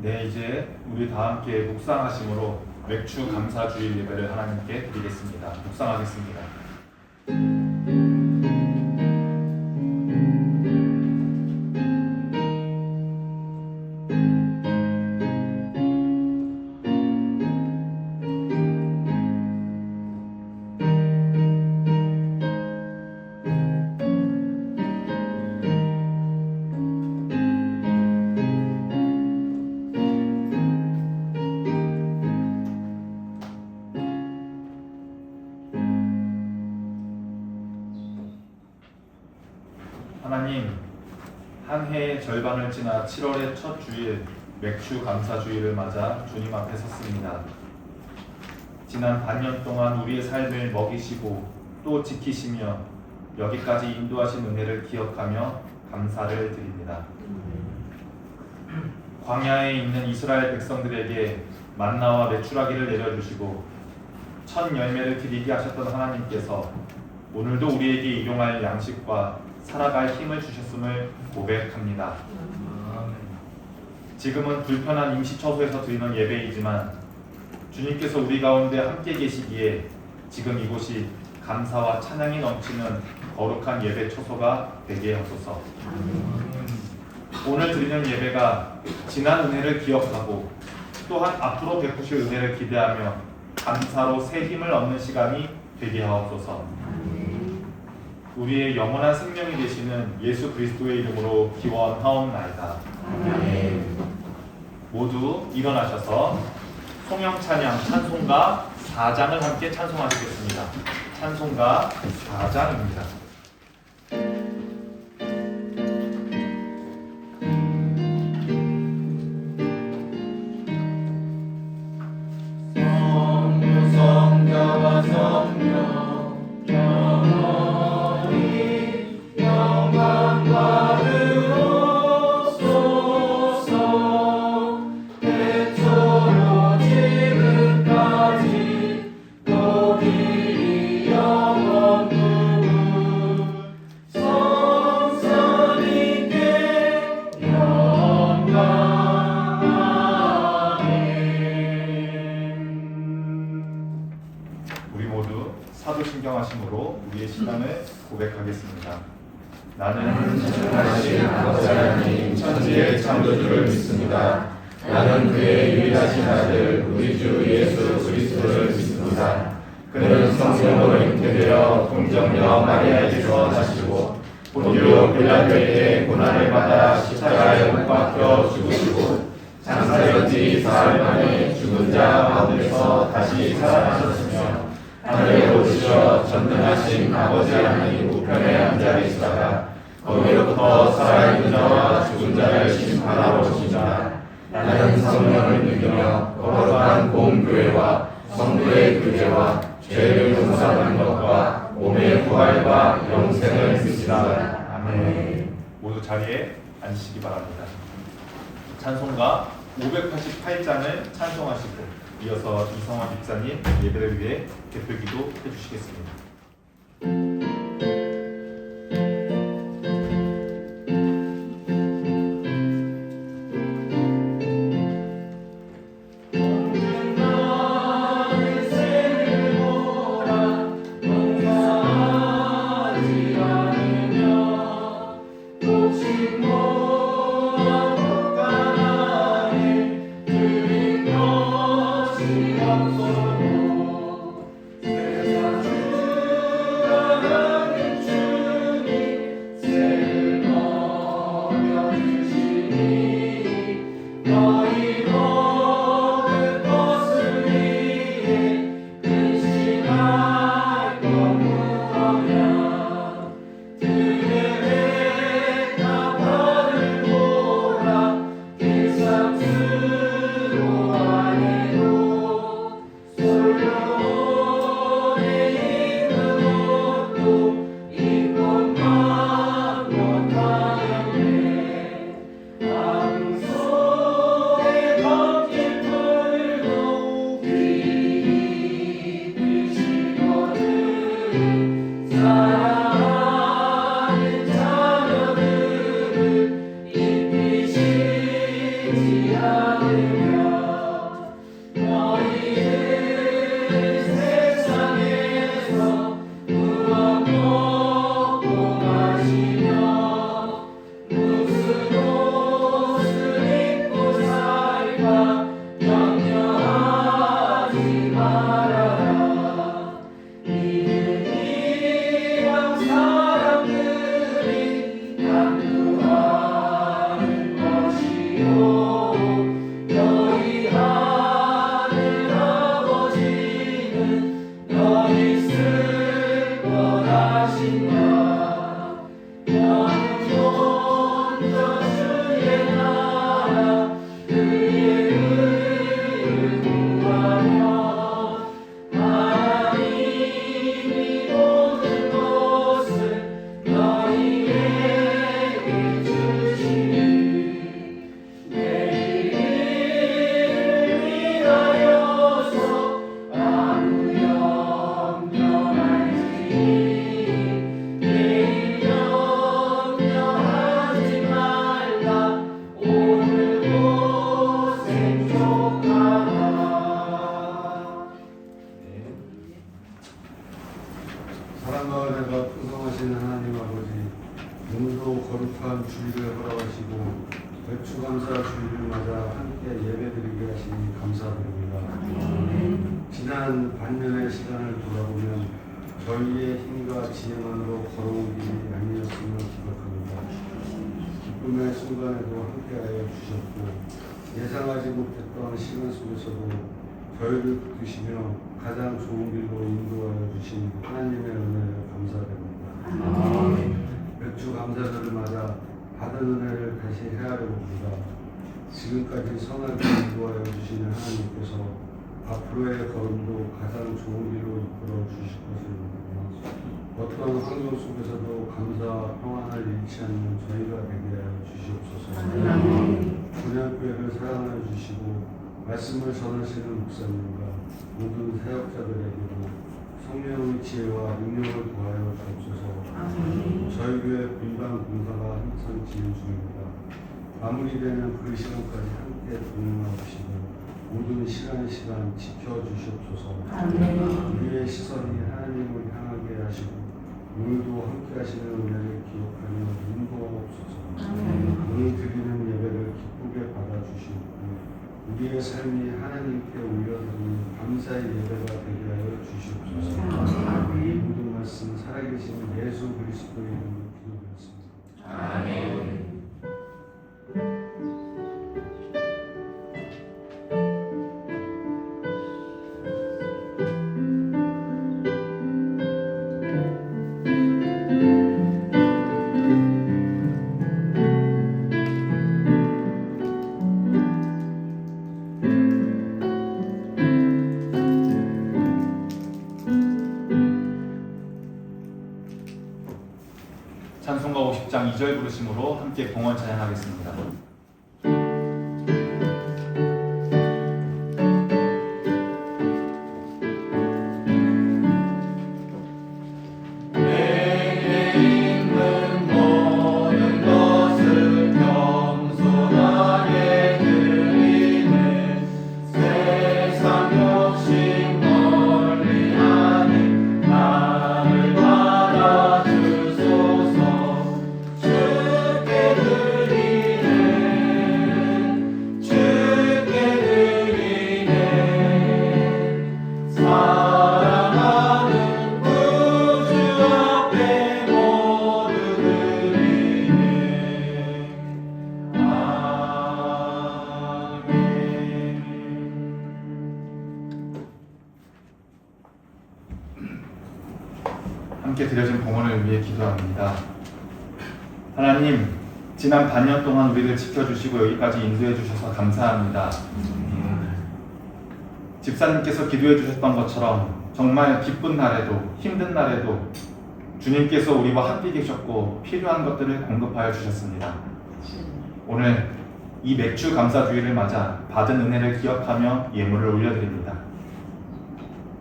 네, 이제 우리 다 함께 묵상하심으로 맥주 감사주일 예배를 하나님께 드리겠습니다. 묵상하겠습니다. 하나님, 한 해의 절반을 지나 7월의 첫 주일 맥주 감사주일을 맞아 주님 앞에 섰습니다. 지난 반년 동안 우리의 삶을 먹이시고 또 지키시며 여기까지 인도하신 은혜를 기억하며 감사를 드립니다. 광야에 있는 이스라엘 백성들에게 만나와 메추라기를 내려주시고 첫 열매를 드리게 하셨던 하나님께서 오늘도 우리에게 일용할 양식과 살아갈 힘을 주셨음을 고백합니다. 지금은 불편한 임시처소에서 드리는 예배이지만 주님께서 우리 가운데 함께 계시기에 지금 이곳이 감사와 찬양이 넘치는 거룩한 예배 처소가 되게 하소서. 오늘 드리는 예배가 지난 은혜를 기억하고 또한 앞으로 베푸실 은혜를 기대하며 감사로 새 힘을 얻는 시간이 되게 하옵소서. 우리의 영원한 생명이 되시는 예수 그리스도의 이름으로 기원하옵나이다. 모두 일어나셔서 송영 찬양 찬송가 4장을 함께 찬송하시겠습니다. 찬송가 4장입니다. 성자와 성령 사도신경하심으로 우리의 신앙을 고백하겠습니다. 나는 전능하신 아버지 하나님 천지의 창조주를 믿습니다. 나는 그의 유일하신 아들 우리 주 예수 그리스도를 믿습니다. 그는 성령으로 잉태되어 동정녀 마리아에게서 나시고 본디오 빌라도에게 고난을 받아 십자가에 못 박혀 죽으시고 장사된 지 사흘 만에 죽은 자 가운데서 다시 살아나셨으며 하늘에 오르셔 전능하신 아버지 하나님 우편에 앉아 계시다가 거기로부터 살아있는 자와 죽은 자를 심판하러 오시니라. 나는 성령을 믿으며 거룩한 공교회와 성도의 교제와 죄를 용서하는 것과 몸의 부활과 영생을 믿습니다. 아멘. 모두 자리에 앉으시기 바랍니다. 찬송가 588장을 찬송하시고 이어서 이성원 집사님 예배를 위해 대표기도 해주시겠습니다. 세상 사랑과 풍성하신 하나님 아버지, 오늘도 거룩한 주일을 허락하시고 배추감사 주일을 맞아 함께 예배드리게 하시니 감사드립니다. 지난 반년의 시간을 돌아보면 저희의 힘과 지혜만으로 걸어온 길이 아니었음을 기억합니다. 기쁨의 순간에도 함께하여 주셨고 예상하지 못했던 시간 속에서도 저희를 붙드시며 가장 좋은 길로 인도하여 주신 하나님의 은혜를 감사드립니다. 맥주 감사절을 맞아 받은 은혜를 다시 헤아려 봅니다. 지금까지 선하게 인도하여 주시는 하나님께서 앞으로의 걸음도 가장 좋은 길로 이끌어 주실 것을 믿으며 어떤 환경 속에서도 감사와 평안을 잃지 않는 저희가 되게 하여 주시옵소서. 분양교회를 사랑하여 주시고 말씀을 전하시는 목사님과 모든 사역자들에게도 성령의 지혜와 능력을 더하여 주옵소서. 저희 교회 분당 공사가 항상 진행 중입니다. 마무리되는 그 시간까지 함께 동행하시고 모든 시간 지켜주시옵소서. 우리의 시선이 하나님을 향하게 하시고 오늘도 함께 하시는 은혜를 기억하며 인도하옵소서. 오늘 드리는 예배를 기쁘게 받아주시고 우리의 삶이 하나님께 올려드리는 감사의 예배가 되게 하여 주시옵소서. 이 모든 말씀 살아계신 예수 그리스도의 이름으로 기도드렸습니다. 아멘. 찬송가 50장 2절 부르심으로 함께 봉헌 찬양하겠습니다. 함께 드려진 봉헌을 위해 기도합니다. 하나님, 지난 반년 동안 우리를 지켜주시고 여기까지 인도해 주셔서 감사합니다. 집사님께서 기도해 주셨던 것처럼 정말 기쁜 날에도 힘든 날에도 주님께서 우리와 함께 계셨고 필요한 것들을 공급하여 주셨습니다. 오늘 이 맥주 감사주의를 맞아 받은 은혜를 기억하며 예물을 올려드립니다.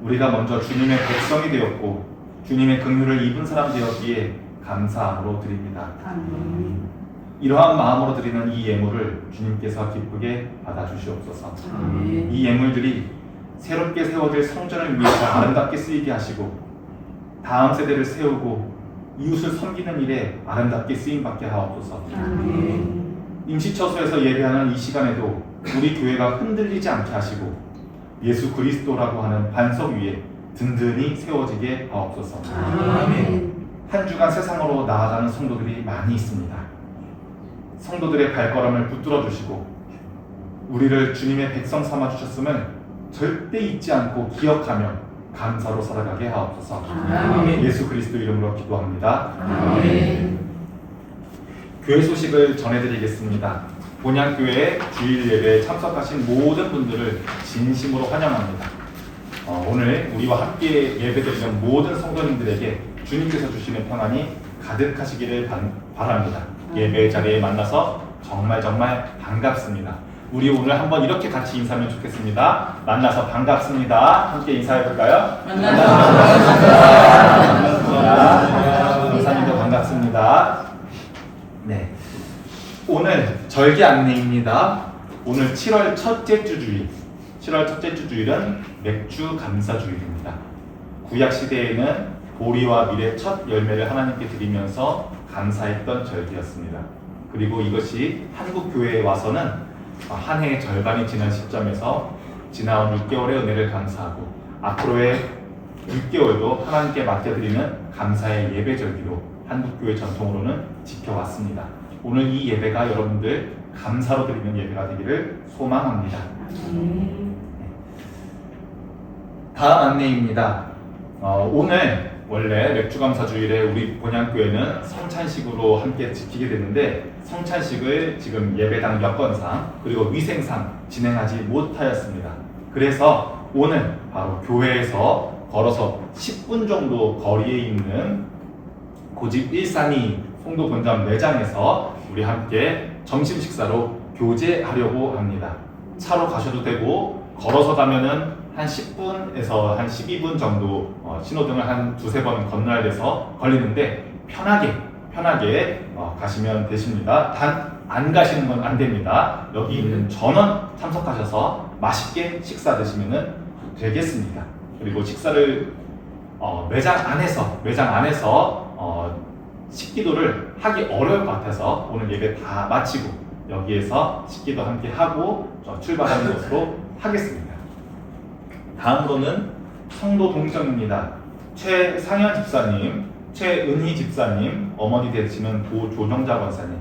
우리가 먼저 주님의 백성이 되었고 주님의 긍휼을 입은 사람 되었기에 감사함으로 드립니다. 이러한 마음으로 드리는 이 예물을 주님께서 기쁘게 받아주시옵소서. 이 예물들이 새롭게 세워질 성전을 위해서 아름답게 쓰이게 하시고 다음 세대를 세우고 이웃을 섬기는 일에 아름답게 쓰임받게 하옵소서. 임시처소에서 예배하는 이 시간에도 우리 교회가 흔들리지 않게 하시고 예수 그리스도라고 하는 반석 위에 든든히 세워지게 하옵소서. 한 주간 세상으로 나아가는 성도들이 많이 있습니다. 성도들의 발걸음을 붙들어 주시고 우리를 주님의 백성 삼아 주셨음을 절대 잊지 않고 기억하며 감사로 살아가게 하옵소서. 예수 그리스도 이름으로 기도합니다. 교회 소식을 전해드리겠습니다. 본향교회 주일 예배에 참석하신 모든 분들을 진심으로 환영합니다. 오늘 우리와 함께 예배드리는 모든 성도님들에게 주님께서 주시는 평안이 가득하시기를 바랍니다. 예배 자리에 만나서 정말 반갑습니다. 우리 오늘 한번 이렇게 같이 인사하면 좋겠습니다. 만나서 반갑습니다. 함께 인사해볼까요? 반갑습니다. 인사님도 반갑습니다. 네. 오늘 절기 안내입니다. 오늘 7월 첫째 주 주일. 7월 첫째 주 주일은 맥주 감사 주일입니다. 구약 시대에는 보리와 밀의 첫 열매를 하나님께 드리면서 감사했던 절기였습니다. 그리고 이것이 한국 교회에 와서는 한 해의 절반이 지난 시점에서 지나온 6개월의 은혜를 감사하고 앞으로의 6개월도 하나님께 맡겨드리는 감사의 예배 절기로 한국교회 전통으로는 지켜왔습니다. 오늘 이 예배가 여러분들 감사로 드리는 예배가 되기를 소망합니다. 다음 안내입니다. 오늘 원래 맥주감사주일에 우리 본향교회는 성찬식으로 함께 지키게 됐는데 성찬식을 지금 예배당 여건상 그리고 위생상 진행하지 못하였습니다. 그래서 오늘 바로 교회에서 걸어서 10분 정도 거리에 있는 고집 132 송도 본점 매장에서 우리 함께 점심 식사로 교제하려고 합니다. 차로 가셔도 되고 걸어서 가면은 한 10분에서 한 12분 정도 신호등을 한 두세 번 건너야 돼서 걸리는데 편하게 가시면 되십니다. 단 안 가시는 건 안 됩니다. 여기 있는 전원 참석하셔서 맛있게 식사 드시면 되겠습니다. 그리고 식사를 매장 안에서 식기도를 하기 어려울 것 같아서 오늘 예배 다 마치고 여기에서 식기도 함께 하고 출발하는 것으로 하겠습니다. 다음으로는 성도 동정입니다. 최상현 집사님, 최은희 집사님, 어머니 되시는 고조정자 권사님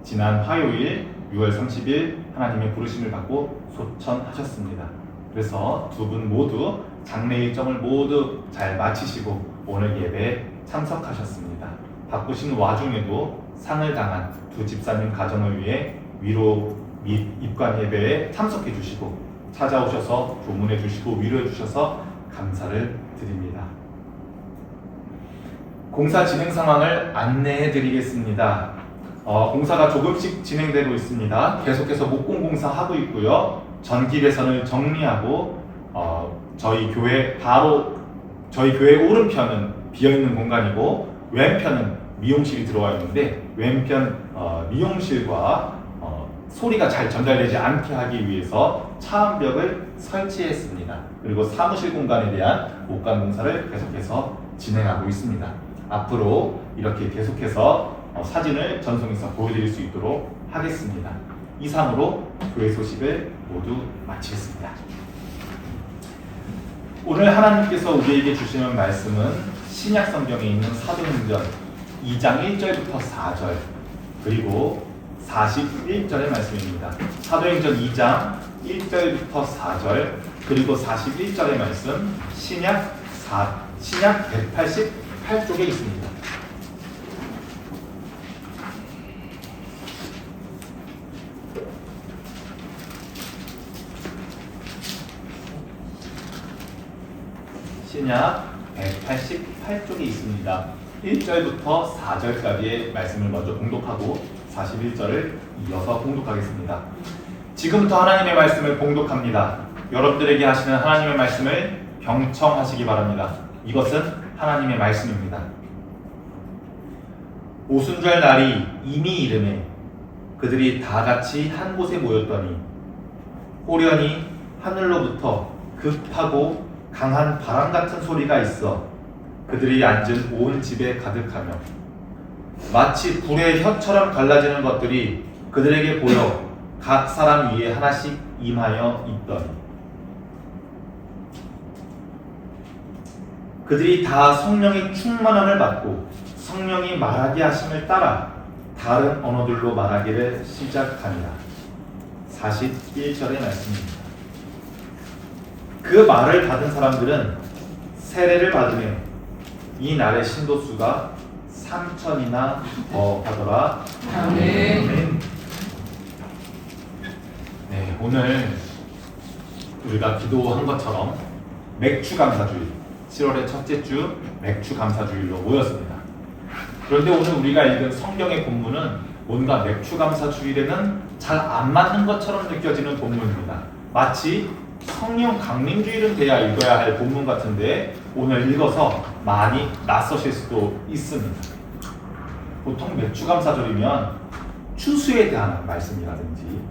지난 화요일 6월 30일 하나님의 부르심을 받고 소천하셨습니다. 그래서 두 분 모두 장례 일정을 모두 잘 마치시고 오늘 예배에 참석하셨습니다. 바쁘신 와중에도 상을 당한 두 집사님 가정을 위해 위로 및 입관 예배에 참석해 주시고 찾아오셔서 조문해 주시고 위로해 주셔서 감사를 드립니다. 공사 진행 상황을 안내해 드리겠습니다. 공사가 조금씩 진행되고 있습니다. 계속해서 목공공사 하고 있고요. 전기 배선을 정리하고 저희 교회 오른편은 비어있는 공간이고 왼편은 미용실이 들어와 있는데 왼편 미용실과 소리가 잘 전달되지 않게 하기 위해서 차암벽을 설치했습니다. 그리고 사무실 공간에 대한 목간 공사를 계속해서 진행하고 있습니다. 앞으로 이렇게 계속해서 사진을 전송해서 보여드릴 수 있도록 하겠습니다. 이상으로 교회 소식을 모두 마치겠습니다. 오늘 하나님께서 우리에게 주시는 말씀은 신약 성경에 있는 사도행전 2장 1절부터 4절 그리고 41절의 말씀입니다. 사도행전 2장 1절부터 4절 그리고 41절의 말씀 신약 188쪽에 있습니다. 신약 188쪽에 있습니다. 1절부터 4절까지의 말씀을 먼저 봉독하고 41절을 이어서 봉독하겠습니다. 지금부터 하나님의 말씀을 봉독합니다. 여러분들에게 하시는 하나님의 말씀을 경청하시기 바랍니다. 이것은 하나님의 말씀입니다. 오순절 날이 이미 이르매 그들이 다 같이 한 곳에 모였더니 호련히 하늘로부터 급하고 강한 바람 같은 소리가 있어 그들이 앉은 온 집에 가득하며 마치 불의 혀처럼 갈라지는 것들이 그들에게 보여 각 사람 위에 하나씩 임하여 있더니 그들이 다 성령의 충만함을 받고 성령이 말하게 하심을 따라 다른 언어들로 말하기를 시작하니라. 41절의 말씀입니다. 그 말을 받은 사람들은 세례를 받으며 이 날의 신도수가 3,000이나 더 하더라. 아멘. 오늘 우리가 기도한 것처럼 맥추감사주일 7월의 첫째 주 맥추감사주일로 모였습니다. 그런데 오늘 우리가 읽은 성경의 본문은 뭔가 맥추감사주일에는 잘 안 맞는 것처럼 느껴지는 본문입니다. 마치 성령 강림주일은 돼야 읽어야 할 본문 같은데 오늘 읽어서 많이 낯서실 수도 있습니다. 보통 맥추감사절이면 추수에 대한 말씀이라든지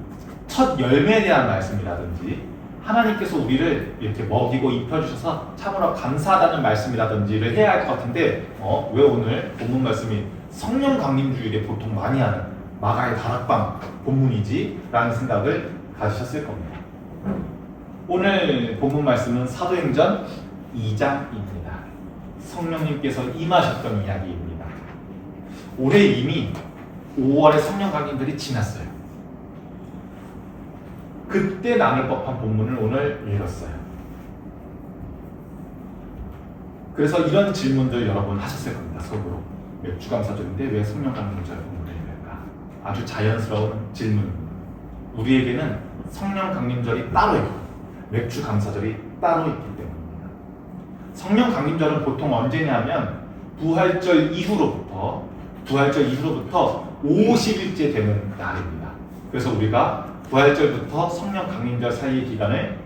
첫 열매에 대한 말씀이라든지 하나님께서 우리를 이렇게 먹이고 입혀주셔서 참으로 감사하다는 말씀이라든지를 해야 할 것 같은데 왜 오늘 본문 말씀이 성령 강림주일에 보통 많이 하는 마가의 다락방 본문이지? 라는 생각을 가지셨을 겁니다. 오늘 본문 말씀은 사도행전 2장입니다. 성령님께서 임하셨던 이야기입니다. 올해 이미 5월의 성령 강림들이 지났어요. 그때 나눌 법한 본문을 오늘 읽었어요. 그래서 이런 질문들 여러분 하셨을 겁니다. 속으로. 맥추감사절인데 왜 성령 강림절 본문을 읽을까? 아주 자연스러운 질문입니다. 우리에게는 성령 강림절이 따로 있고 맥추감사절이 따로 있기 때문입니다. 성령 강림절은 보통 언제냐면 부활절 이후로부터 50일째 되는 날입니다. 그래서 우리가 부활절부터 성령 강림절 사이의 기간을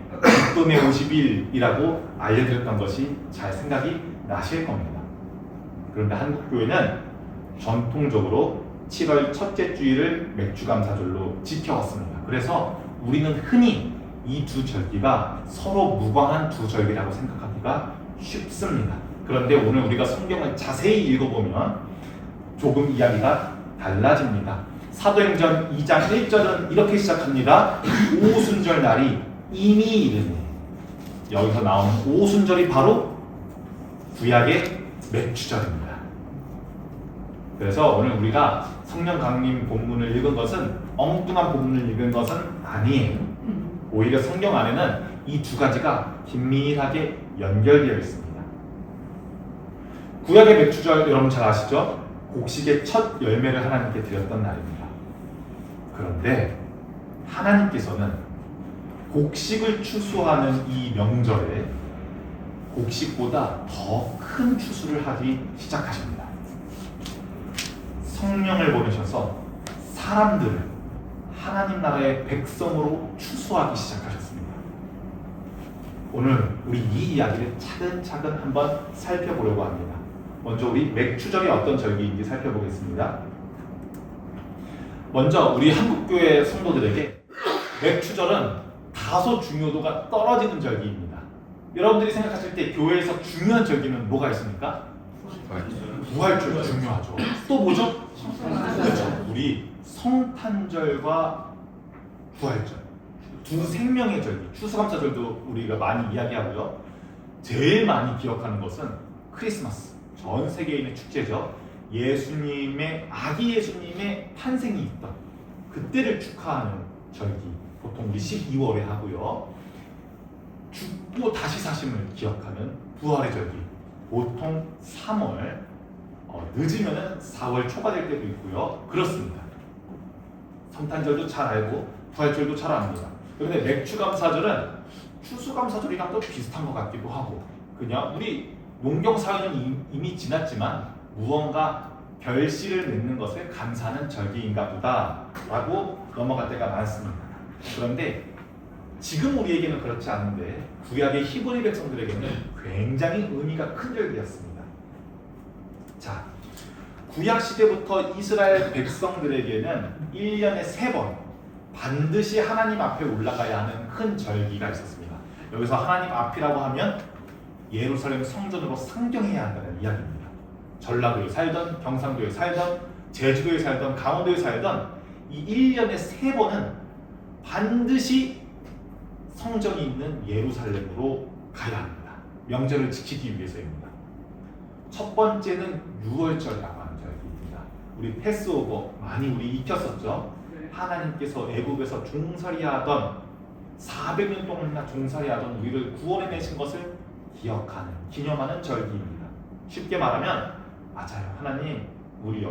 기쁨의 50일이라고 알려드렸던 것이 잘 생각이 나실 겁니다. 그런데 한국교회는 전통적으로 7월 첫째 주일을 맥추감사절로 지켜왔습니다. 그래서 우리는 흔히 이 두 절기가 서로 무관한 두 절기라고 생각하기가 쉽습니다. 그런데 오늘 우리가 성경을 자세히 읽어보면 조금 이야기가 달라집니다. 사도행전 2장 1절은 이렇게 시작합니다. 오순절 날이 이미 이르네. 여기서 나오는 오순절이 바로 구약의 맥추절입니다. 그래서 오늘 우리가 성령 강림 본문을 읽은 것은 엉뚱한 본문을 읽은 것은 아니에요. 오히려 성경 안에는 이 두 가지가 긴밀하게 연결되어 있습니다. 구약의 맥추절 여러분 잘 아시죠? 곡식의 첫 열매를 하나님께 드렸던 날입니다. 그런데 하나님께서는 곡식을 추수하는 이 명절에 곡식보다 더 큰 추수를 하기 시작하십니다. 성령을 보내셔서 사람들을 하나님 나라의 백성으로 추수하기 시작하셨습니다. 오늘 우리 이 이야기를 차근차근 한번 살펴보려고 합니다. 먼저 우리 맥추절이 어떤 절기인지 살펴보겠습니다. 먼저 우리 한국교회 성도들에게 맥추절은 다소 중요도가 떨어지는 절기입니다. 여러분들이 생각하실 때 교회에서 중요한 절기는 뭐가 있습니까? 부활절 중요하죠. 또 뭐죠? 그렇죠. 우리 성탄절과 부활절 두 생명의 절기, 추수감사절도 우리가 많이 이야기하고요. 제일 많이 기억하는 것은 크리스마스, 전 세계인의 축제죠. 아기 예수님의 탄생이 있던 그때를 축하하는 절기, 보통 우리 12월에 하고요. 죽고 다시 사심을 기억하는 부활의 절기, 보통 3월, 늦으면 4월 초가 될 때도 있고요. 그렇습니다. 성탄절도 잘 알고 부활절도 잘 압니다. 그런데 맥추감사절은 추수감사절이랑 또 비슷한 것 같기도 하고, 그냥 우리 농경사회는 이미 지났지만 무언가 결실을 맺는 것을 감사하는 절기인가 보다 라고 넘어갈 때가 많습니다. 그런데 지금 우리에게는 그렇지 않은데 구약의 히브리 백성들에게는 굉장히 의미가 큰 절기였습니다. 자, 구약 시대부터 이스라엘 백성들에게는 1년에 3번 반드시 하나님 앞에 올라가야 하는 큰 절기가 있었습니다. 여기서 하나님 앞이라고 하면 예루살렘 성전으로 상경해야 한다는 이야기입니다. 전라도에 살던, 경상도에 살던, 제주도에 살던, 강원도에 살던 이 1년에 3번은 반드시 성전이 있는 예루살렘으로 가야 합니다. 명절을 지키기 위해서입니다. 첫 번째는 6월절이라고 하는 절기입니다. 우리 패스오버 많이 우리 익혔었죠. 하나님께서 애굽에서 종살이하던 400년 동안이나 종살이하던 우리를 구원해내신 것을 기억하는, 기념하는 절기입니다. 쉽게 말하면 맞아요. 하나님, 우리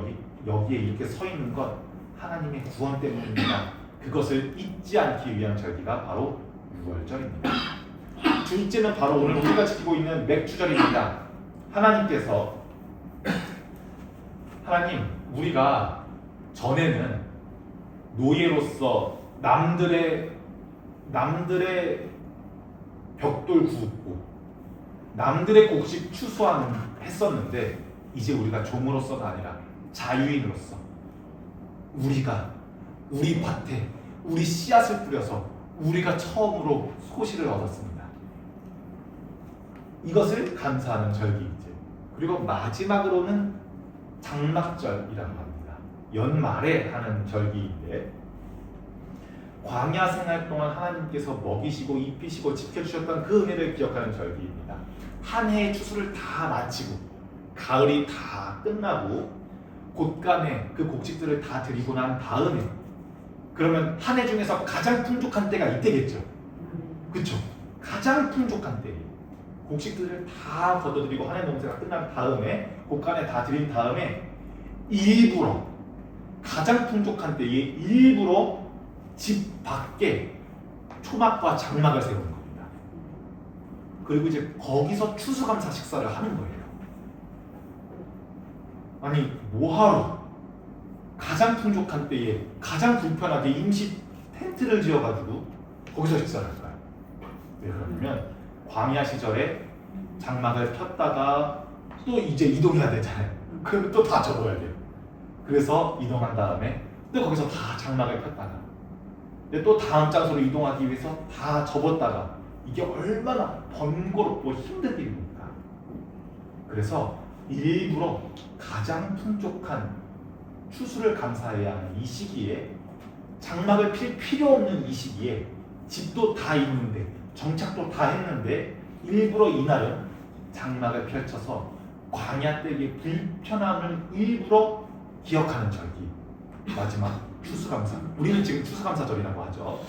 여기에 이렇게 서 있는 것 하나님의 구원 때문입니다. 그것을 잊지 않기 위한 절기가 바로 유월절입니다. 둘째는 바로 오늘 우리가 지키고 있는 맥주절입니다. 하나님께서 우리가 전에는 노예로서 남들의 벽돌 굽고 남들의 곡식 했었는데 이제 우리가 종으로서가 아니라 자유인으로서 우리가 우리 밭에 우리 씨앗을 뿌려서 우리가 처음으로 소실을 얻었습니다. 이것을 감사하는 절기이죠. 그리고 마지막으로는 장막절이라고 합니다. 연말에 하는 절기인데 광야 생활 동안 하나님께서 먹이시고 입히시고 지켜주셨던 그 은혜를 기억하는 절기입니다. 한 해의 추수를 다 마치고 가을이 다 끝나고 곳간에 그 곡식들을 다 드리고 난 다음에 그러면 한 해 중에서 가장 풍족한 때가 이때겠죠. 그렇죠? 가장 풍족한 때 곡식들을 다 걷어들이고 한 해 농사가 끝난 다음에 곳간에 다 드린 다음에 일부러 가장 풍족한 때에 일부러 집 밖에 초막과 장막을 세우는 겁니다. 그리고 이제 거기서 추수감사 식사를 하는 거예요. 아니 뭐하러 가장 풍족한 때에 가장 불편하게 임시 텐트를 지어가지고 거기서 식사를 할까요? 왜 그러냐면 광야 시절에 장막을 폈다가 또 이제 이동해야 되잖아요. 그럼 또 다 접어야 돼요. 그래서 이동한 다음에 또 거기서 다 장막을 폈다가 근데 또 다음 장소로 이동하기 위해서 다 접었다가 이게 얼마나 번거롭고 힘든 일입니까? 그래서 일부러 가장 풍족한 추수를 감사해야 하는 이 시기에 장막을 필 필요 없는 이 시기에 집도 다 있는데 정착도 다 했는데 일부러 이날은 장막을 펼쳐서 광야 때의 불편함을 일부러 기억하는 절기 마지막 추수감사 우리는 지금 추수감사절이라고 하죠.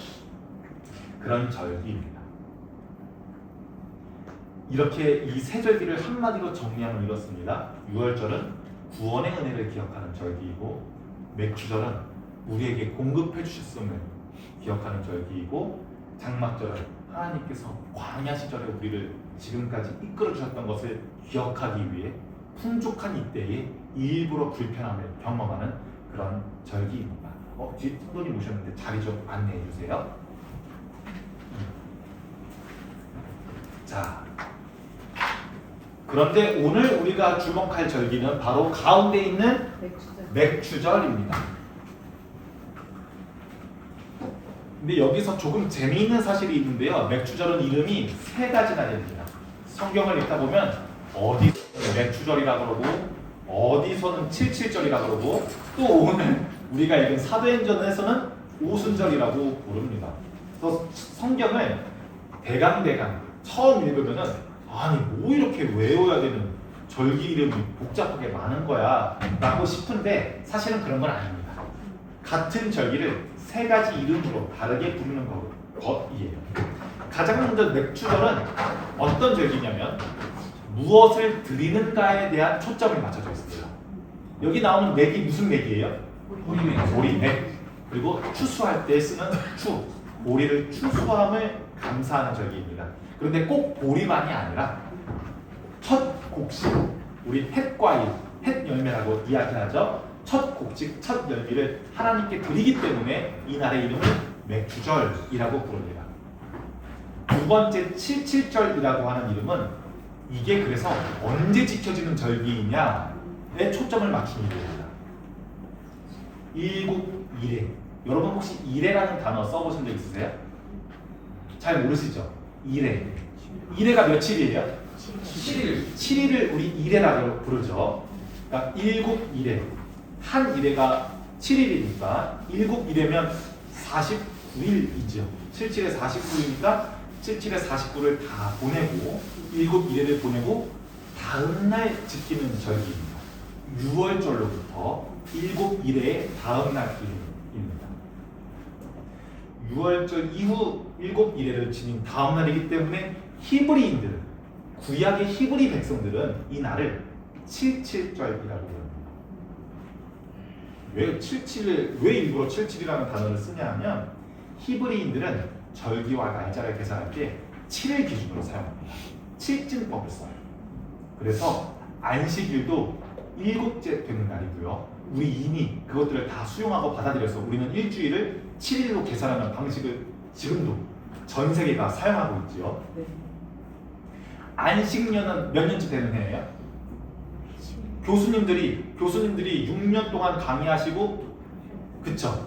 그런 절기입니다. 이렇게 이 세 절기를 한마디로 정리하면 이렇습니다. 유월절은 구원의 은혜를 기억하는 절기이고 맥주절은 우리에게 공급해 주셨음을 기억하는 절기이고 장막절은 하나님께서 광야 시절에 우리를 지금까지 이끌어 주셨던 것을 기억하기 위해 풍족한 이때에 일부러 불편함을 경험하는 그런 절기입니다. 뒤에 성도님 오셨는데 자리 좀 안내해 주세요. 자, 그런데 오늘 우리가 주목할 절기는 바로 가운데 있는 맥주절입니다. 근데 여기서 조금 재미있는 사실이 있는데요. 맥주절은 이름이 세 가지나 됩니다. 성경을 읽다 보면 어디서는 맥주절이라고 그러고 어디서는 칠칠절이라고 그러고 또 오늘 우리가 읽은 사도행전에서는 오순절이라고 부릅니다. 그래서 성경을 대강 처음 읽으면은 아니 뭐 이렇게 외워야 되는 절기 이름이 복잡하게 많은 거야 라고 싶은데 사실은 그런 건 아닙니다. 같은 절기를 세 가지 이름으로 다르게 부르는 것이에요. 가장 먼저 맥주절은 어떤 절기냐면 무엇을 드리는가에 대한 초점이 맞춰져 있어요. 여기 나오는 맥이 무슨 맥이에요? 보리맥. 그리고 추수할 때 쓰는 보리를 추수함을 감사하는 절기입니다. 그런데 꼭 보리만이 아니라 첫 곡식, 우리 햇과일, 햇열매라고 이야기하죠. 첫 곡식, 첫 열매를 하나님께 드리기 때문에 이날의 이름을 맥주절이라고 부릅니다. 두 번째 칠칠절이라고 하는 이름은 이게 그래서 언제 지켜지는 절기이냐에 초점을 맞춘 이름입니다. 일곱 이레. 여러분 혹시 이레라는 단어 써보신 적 있으세요? 잘 모르시죠? 이레. 이레가 며칠이에요? 7일. 7일을 우리 이레라고 부르죠. 그러니까 일곱 이레. 한 이레가 7일이니까 일곱 이레면 49일이죠. 77에 49일이니까 77에 49를 다 보내고 일곱 이레를 보내고 다음날 지키는 절기입니다. 6월절로부터 일곱 이레의 다음날 기입니다. 6월절 이후 일곱 이레를 지닌 다음날이기 때문에 히브리인들은 구약의 히브리 백성들은 이 날을 칠칠절이라고 부릅니다. 왜 77을 왜 일부러 77이라는 단어를 쓰냐 하면 히브리인들은 절기와 날짜를 계산할 때 7일 기준으로 사용합니다. 7진법을 써요. 그래서 안식일도 7째 되는 날이고요. 우리 이미 그것들을 다 수용하고 받아들여서 우리는 일주일을 7일로 계산하는 방식을 지금도 전 세계가 사용하고 있지요. 안식년은 몇 년째 되는 해예요? 교수님들이 6년 동안 강의하시고 그쵸?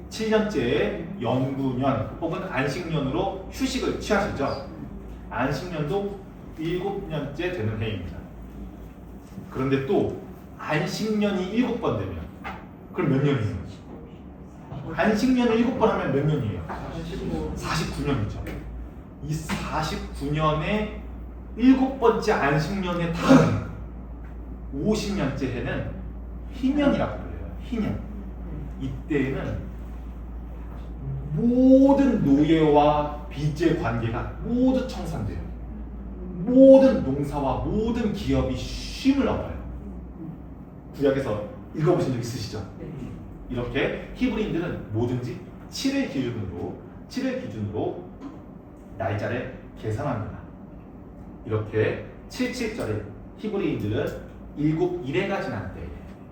7년째 연구년 혹은 안식년으로 휴식을 취하시죠. 안식년도 7년째 되는 해입니다. 그런데 또 안식년이 7번 되면 그럼 몇 년이에요? 안식년을 7번 하면 몇 년이에요? 49년이죠. 이 49년의 7번째 안식년의 다음 50년째 해는 희년이라고 불려요. 희년. 이때에는 모든 노예와 빚의 관계가 모두 청산돼요. 모든 농사와 모든 기업이 쉼을 얻어요. 구약에서 읽어보신 적 있으시죠? 이렇게 히브리인들은 뭐든지 7일 기준으로 날짜를 계산합니다. 이렇게 77절에 히브리인들은 7일해가 지난 때에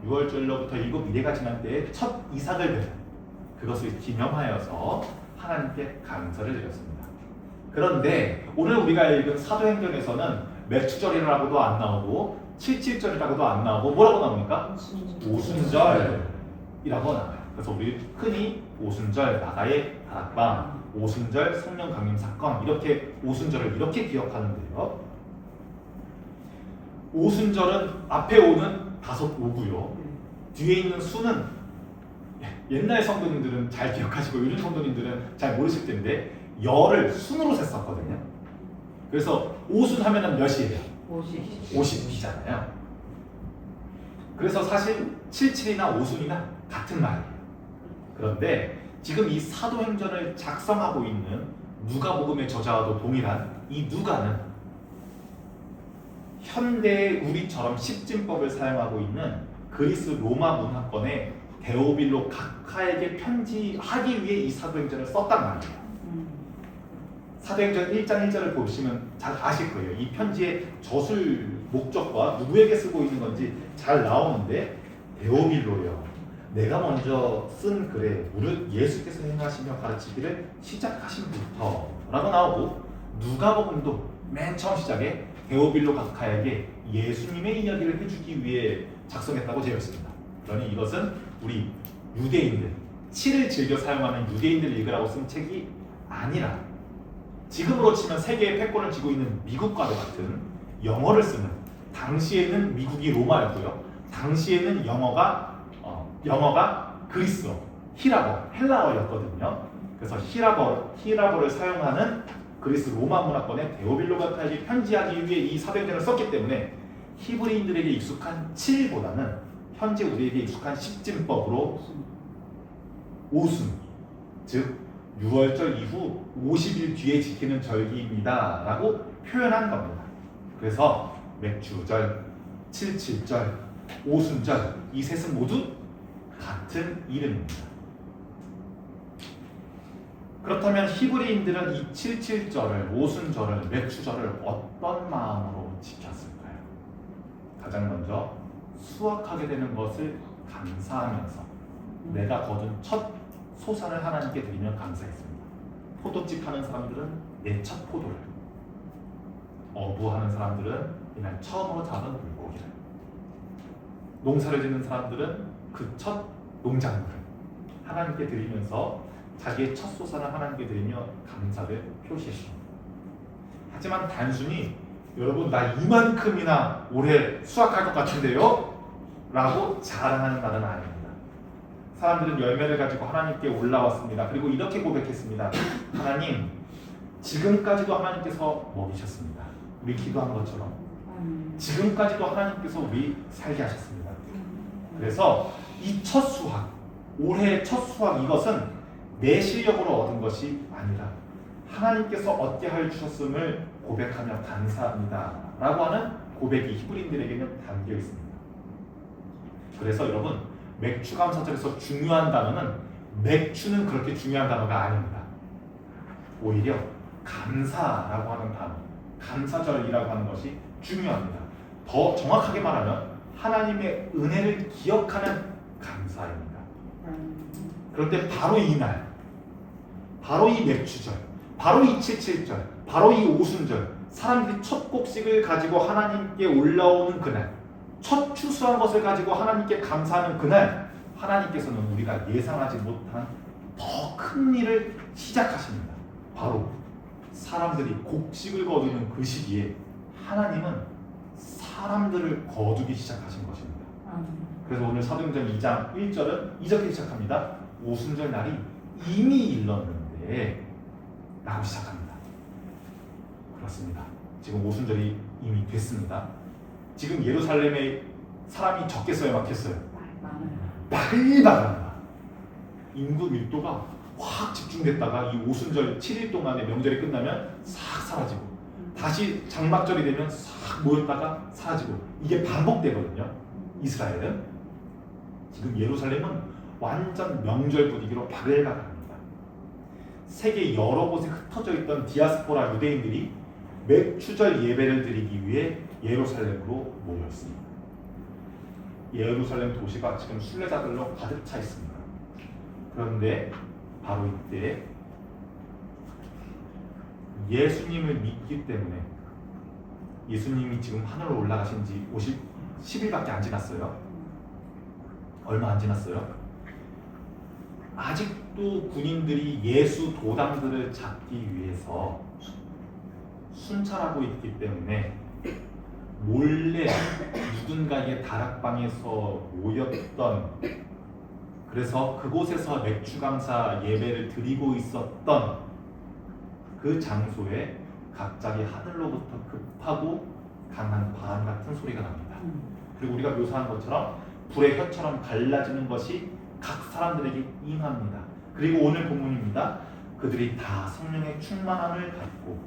6월절로부터 7일해가 지난 때에 첫 이삭을 베는 그것을 기념하여서 하나님께 감사를 드렸습니다. 그런데 오늘 우리가 읽은 사도행전에서는 매추절이라고도 안 나오고 77절이라고도 안 나오고 뭐라고 나옵니까? 오순절이라고 나와요. 그래서 우리 흔히 오순절, 나다의 다락방, 오순절 성령 강림 사건 이렇게 오순절을 이렇게 기억하는데요. 오순절은 앞에 오는 5오고요. 뒤에 있는 수는 옛날 성도님들은 잘 기억하시고 요즘 성도님들은 잘 모르실 텐데 열을 순으로 셌었거든요. 그래서 오순 하면은 몇이에요? 50이잖아요. 그래서 사실 77이나 오순이나 같은 말이에요. 그런데 지금 이 사도행전을 작성하고 있는 누가복음의 저자와도 동일한 이 누가는 현대 우리처럼 십진법을 사용하고 있는 그리스 로마 문화권의 데오빌로 각하에게 편지하기 위해 이 사도행전을 썼단 말이에요. 사도행전 1장 1절을 보시면 잘 아실 거예요. 이 편지의 저술 목적과 누구에게 쓰고 있는 건지 잘 나오는데 데오빌로요. 내가 먼저 쓴 글에 무릇 예수께서 행하시며 가르치기를 시작하신부터 라고 나오고 누가복음도 맨 처음 시작에 데오빌로 각하에게 예수님의 이야기를 해주기 위해 작성했다고 되어 있습니다. 그러니 이것은 우리 유대인들 7을 즐겨 사용하는 유대인들 읽으라고 쓴 책이 아니라 지금으로 치면 세계의 패권을 쥐고 있는 미국과도 같은 영어를 쓰는 당시에는 미국이 로마였고요. 당시에는 영어가 그리스어, 히라버, 헬라어였거든요. 그래서 히라버를 사용하는 그리스 로마 문화권의 데오빌로 각하에게 편지하기 위해 이 사도행전을 썼기 때문에 히브리인들에게 익숙한 7보다는 현재 우리에게 익숙한 십진법으로 오순, 즉 6월절 이후 50일 뒤에 지키는 절기입니다 라고 표현한 겁니다. 그래서 맥주절, 77절, 오순절 이 셋은 모두 같은 이름입니다. 그렇다면 히브리인들은 이 77절을, 오순절을, 맥주절을 어떤 마음으로 지켰을까요? 가장 먼저 수확하게 되는 것을 감사하면서 내가 거둔 첫 소산을 하나님께 드리며 감사했습니다. 포도집 하는 사람들은 내 첫 포도를, 어부하는 사람들은 이날 처음으로 잡은 물고기를, 농사를 짓는 사람들은 그 첫 농작물을 하나님께 드리면서 자기의 첫 소산을 하나님께 드리며 감사를 표시했습니다. 하지만 단순히 여러분 나 이만큼이나 올해 수확할 것 같은데요? 라고 자랑하는 날은 아닙니다. 사람들은 열매를 가지고 하나님께 올라왔습니다. 그리고 이렇게 고백했습니다. 하나님, 지금까지도 하나님께서 먹이셨습니다. 우리 기도한 것처럼 지금까지도 하나님께서 우리 살게 하셨습니다. 그래서 이 첫 수확, 올해의 첫 수확 이것은 내 실력으로 얻은 것이 아니라 하나님께서 얻게 하여 주셨음을 고백하며 감사합니다 라고 하는 고백이 히브리인들에게는 담겨 있습니다. 그래서 여러분 맥주 감사절에서 중요한 단어는 맥주는 그렇게 중요한 단어가 아닙니다. 오히려 감사라고 하는 단어, 감사절이라고 하는 것이 중요합니다. 더 정확하게 말하면 하나님의 은혜를 기억하는 감사입니다. 그런데 바로 이날, 바로 이 맥주절, 바로 이 7.7절, 바로 이 오순절, 사람들이 첫 곡식을 가지고 하나님께 올라오는 그날, 첫 추수한 것을 가지고 하나님께 감사하는 그날, 하나님께서는 우리가 예상하지 못한 더 큰 일을 시작하십니다. 바로 사람들이 곡식을 거두는 그 시기에 하나님은 사람들을 거두기 시작하신 것입니다. 그래서 오늘 사도행전 2장 1절은 이렇게 시작합니다. 오순절 날이 이미 일렀는데 라고 시작합니다. 그렇습니다. 지금 오순절이 이미 됐습니다. 지금 예루살렘에 사람이 적겠어요, 많겠어요? 바글바글합니다. 인구 밀도가 확 집중됐다가 이 오순절 7일 동안의 명절이 끝나면 싹 사라지고 다시 장막절이 되면 싹 모였다가 사라지고 이게 반복되거든요. 이스라엘은 지금 예루살렘은 완전 명절 분위기로 바글바글합니다. 세계 여러 곳에 흩어져 있던 디아스포라 유대인들이 맥주절 예배를 드리기 위해 예루살렘으로 모였습니다. 예루살렘 도시가 지금 순례자들로 가득 차 있습니다. 그런데 바로 이때 예수님을 믿기 때문에 예수님이 지금 하늘로 올라가신 지 10일밖에 안 지났어요. 얼마 안 지났어요. 아직도 군인들이 예수 도당들을 잡기 위해서 순찰하고 있기 때문에 몰래 누군가의 다락방에서 모였던, 그래서 그곳에서 맥주감사 예배를 드리고 있었던 그 장소에 갑자기 하늘로부터 급하고 강한 바람 같은 소리가 납니다. 그리고 우리가 묘사한 것처럼 불의 혀처럼 갈라지는 것이 각 사람들에게 임합니다. 그리고 오늘 본문입니다. 그들이 다 성령의 충만함을 받고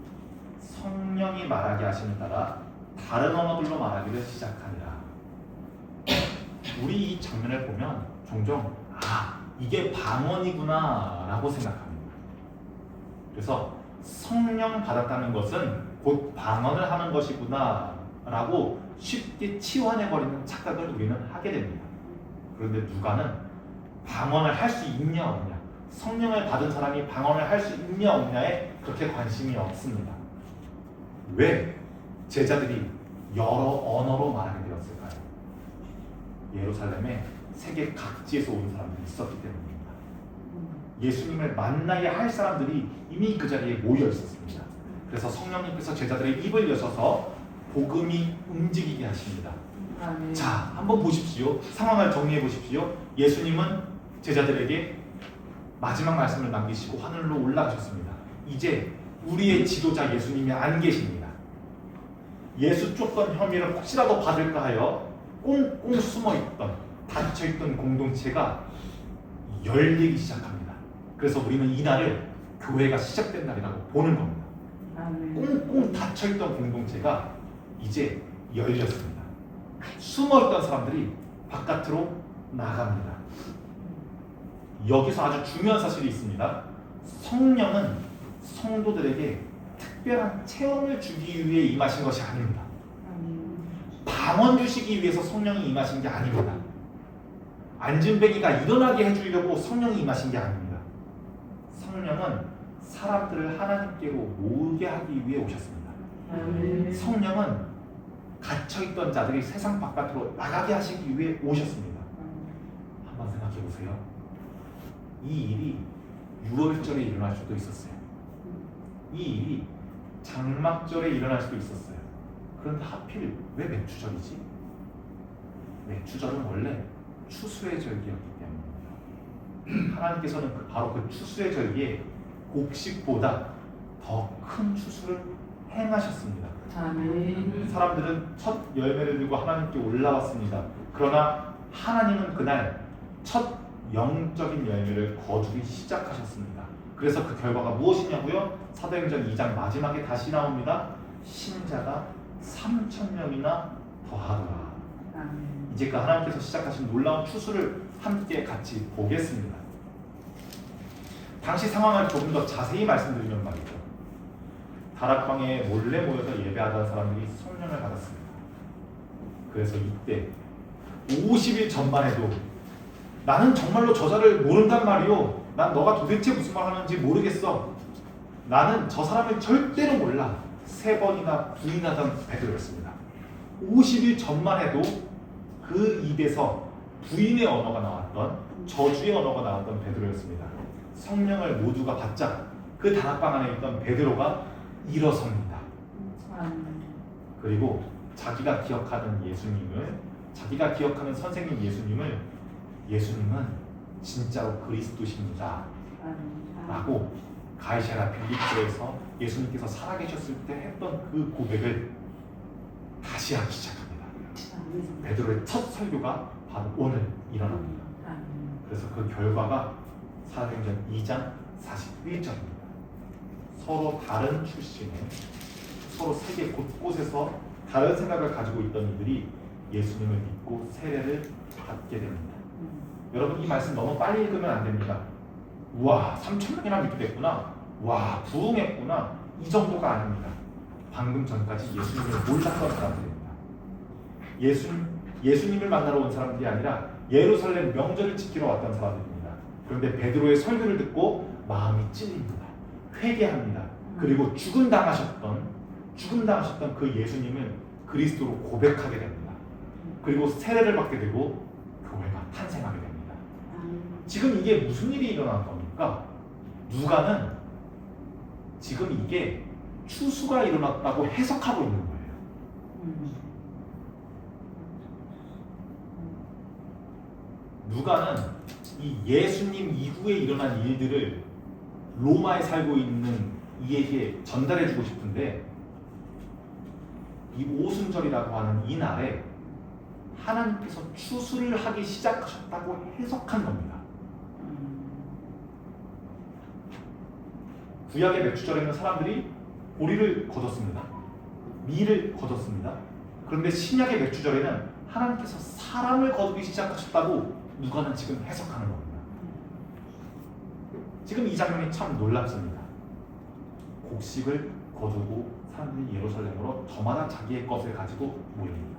성령이 말하게 하심에 따라 다른 언어들로 말하기를 시작하니라. 우리 이 장면을 보면 종종 이게 방언이구나 라고 생각합니다. 그래서 성령 받았다는 것은 곧 방언을 하는 것이구나 라고 쉽게 치환해버리는 착각을 우리는 하게 됩니다. 그런데 누가는 방언을 할 수 있냐 없냐, 성령을 받은 사람이 방언을 할 수 있냐 없냐에 그렇게 관심이 없습니다. 왜 제자들이 여러 언어로 말하게 되었을까요? 예루살렘에 세계 각지에서 온 사람들이 있었기 때문입니다. 예수님을 만나야 할 사람들이 이미 그 자리에 모여 있었습니다. 그래서 성령님께서 제자들의 입을 여셔서 복음이 움직이게 하십니다. 자, 한번 보십시오. 상황을 정리해 보십시오. 예수님은 제자들에게 마지막 말씀을 남기시고 하늘로 올라가셨습니다. 이제 우리의 지도자 예수님이 안 계십니다. 예수 쫓던 혐의를 혹시라도 받을까 하여 꽁꽁 숨어있던, 닫혀있던 공동체가 열리기 시작합니다. 그래서 우리는 이날을 교회가 시작된 날이라고 보는 겁니다. 꽁꽁 닫혀있던 공동체가 이제 열렸습니다. 숨어있던 사람들이 바깥으로 나갑니다. 여기서 아주 중요한 사실이 있습니다. 성령은 성도들에게 특별한 체험을 주기 위해 임하신 것이 아닙니다. 방언 주시기 위해서 성령이 임하신 게 아닙니다. 안진뱅이가 일어나게 해주려고 성령이 임하신 게 아닙니다. 성령은 사람들을 하나님께로 모으게 하기 위해 오셨습니다. 성령은 갇혀있던 자들이 세상 바깥으로 나가게 하시기 위해 오셨습니다. 한번 생각해 보세요. 이 일이 6월절에 일어날 수도 있었어요. 이 일이 장막절에 일어날 수도 있었어요. 그런데 하필 왜 맥주절이지? 맥주절은 원래 추수의 절기였기 때문입니다. 하나님께서는 바로 그 추수의 절기에 곡식보다 더 큰 추수를 행하셨습니다. 사람들은 첫 열매를 들고 하나님께 올라왔습니다. 그러나 하나님은 그날 첫 영적인 열매를 거두기 시작하셨습니다. 그래서 그 결과가 무엇이냐고요? 사도행전 2장 마지막에 다시 나옵니다. 신자가 3,000명이나 더하더라. 이제 그 하나님께서 시작하신 놀라운 추수를 함께 같이 보겠습니다. 당시 상황을 조금 더 자세히 말씀드리면 말이죠. 다락방에 몰래 모여서 예배하던 사람들이 성령을 받았습니다. 그래서 이때 50일 전만 해도 나는 정말로 저자를 모른단 말이오. 난 너가 도대체 무슨 말 하는지 모르겠어. 나는 저 사람을 절대로 몰라. 3번이나 부인하던 베드로였습니다. 50일 전만 해도 그 입에서 부인의 언어가 나왔던, 저주의 언어가 나왔던 베드로였습니다. 성령을 모두가 받자 그 다락방 안에 있던 베드로가 일어섭니다. 그리고 자기가 기억하는 예수님을, 자기가 기억하는 선생님 예수님은 진짜로 그리스도십니다 라고 가이사랴 빌립보에서 예수님께서 살아계셨을 때 했던 그 고백을 다시 하기 시작합니다. 베드로의 첫 설교가 바로 오늘 일어납니다. 그래서 그 결과가 사도행전 2장 41절입니다. 서로 다른 출신의, 서로 세계 곳곳에서 다른 생각을 가지고 있던 이들이 예수님을 믿고 세례를 받게 됩니다. 여러분, 이 말씀 너무 빨리 읽으면 안 됩니다. 우와, 3,000명이나 믿게 됐구나. 와, 부흥했구나. 이 정도가 아닙니다. 방금 전까지 예수님을 몰랐던 사람들입니다. 예수님을 만나러 온 사람들이 아니라 예루살렘 명절을 지키러 왔던 사람들입니다. 그런데 베드로의 설교를 듣고 마음이 찔립니다. 회개합니다. 그리고 죽음당하셨던 그 예수님을 그리스도로 고백하게 됩니다. 그리고 세례를 받게 되고 교회가 탄생하게 됩니다. 지금 이게 무슨 일이 일어난 겁니까? 누가는 지금 이게 추수가 일어났다고 해석하고 있는 거예요. 누가는 이 예수님 이후에 일어난 일들을 로마에 살고 있는 이에게 전달해주고 싶은데, 이 오순절이라고 하는 이 날에 하나님께서 추수를 하기 시작하셨다고 해석한 겁니다. 구약의 맥주절에는 사람들이 보리를 거뒀습니다. 밀을 거뒀습니다. 그런데 신약의 맥주절에는 하나님께서 사람을 거두기 시작하셨다고 누가는 지금 해석하는 겁니다. 지금 이 장면이 참 놀랍습니다. 곡식을 거두고 사람들이 예루살렘으로 저마다 자기의 것을 가지고 모입니다.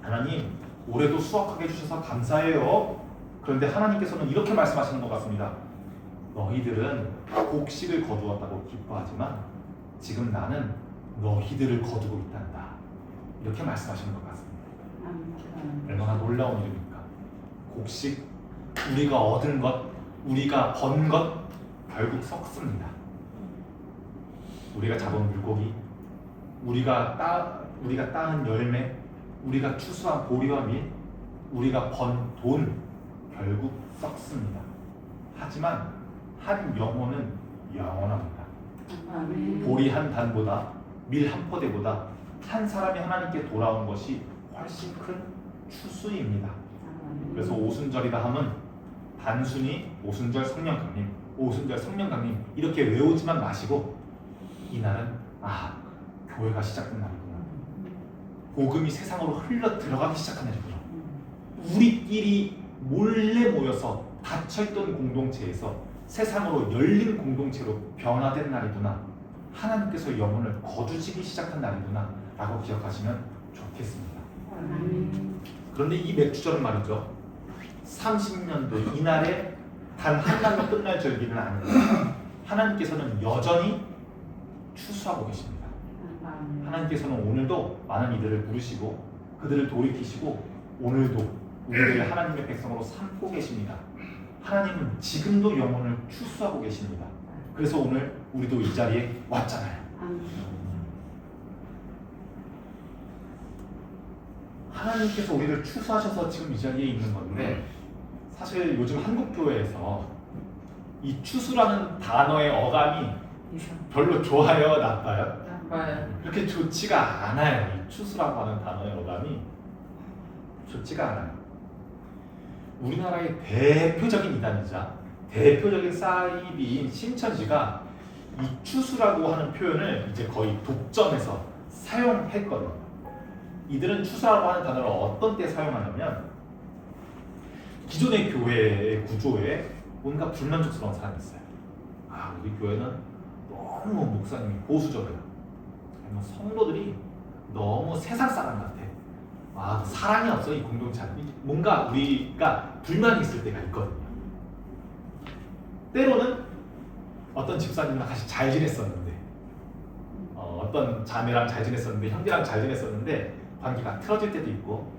하나님, 올해도 수확하게 해주셔서 감사해요. 그런데 하나님께서는 이렇게 말씀하시는 것 같습니다. 너희들은 곡식을 거두었다고 기뻐하지만 지금 나는 너희들을 거두고 있단다. 이렇게 말씀하시는 것 같습니다. 얼마나 놀라운 일입니까? 곡식, 우리가 얻은 것, 우리가 번 것 결국 썩습니다. 우리가 잡은 물고기, 우리가 따은 열매, 우리가 추수한 보리와 밀, 우리가 번 돈 결국 썩습니다. 하지만 한 영혼은 영원합니다. 보리 한 단보다, 밀 한 포대보다 한 사람이 하나님께 돌아온 것이 훨씬 큰 추수입니다. 그래서 오순절이라 함은 단순히 오순절 성령 강림, 오순절 성령 강림 이렇게 외우지만 마시고, 이날은 교회가 시작된 날이구나. 복음이 세상으로 흘러 들어가기 시작한 날이구나. 우리끼리 몰래 모여서 닫혀있던 공동체에서 세상으로 열린 공동체로 변화된 날이구나. 하나님께서 영혼을 거두시기 시작한 날이구나 라고 기억하시면 좋겠습니다. 그런데 이 맥주절은 말이죠, 30년도 이날에 단 한 달로 끝날 절기는 아닙니다. 하나님께서는 여전히 추수하고 계십니다. 하나님께서는 오늘도 많은 이들을 부르시고 그들을 돌이키시고 오늘도 우리를 하나님의 백성으로 삼고 계십니다. 하나님은 지금도 영혼을 추수하고 계십니다. 그래서 오늘 우리도 이 자리에 왔잖아요. 하나님께서 우리를 추수하셔서 지금 이 자리에 있는 건데, 사실 요즘 한국 교회에서 이 추수라는 단어의 어감이 별로 좋아요, 나빠요? 그렇게 좋지가 않아요. 이 추수라고 하는 단어의 어감이 좋지가 않아요. 우리나라의 대표적인 이단이자 대표적인 사이비인 신천지가 이 추수라고 하는 표현을 이제 거의 독점해서 사용했거든요. 이들은 추수라고 하는 단어를 어떤 때 사용하냐면, 기존의 교회의 구조에 뭔가 불만족스러운 사람이 있어요. 우리 교회는 너무 목사님이 보수적이야. 성도들이 너무 세상 사람 같아. 사랑이 없어 이 공동체. 뭔가 우리가 불만이 있을 때가 있거든요. 때로는 어떤 집사님이랑 같이 잘 지냈었는데, 어떤 자매랑 잘 지냈었는데, 형제랑 잘 지냈었는데 관계가 틀어질 때도 있고,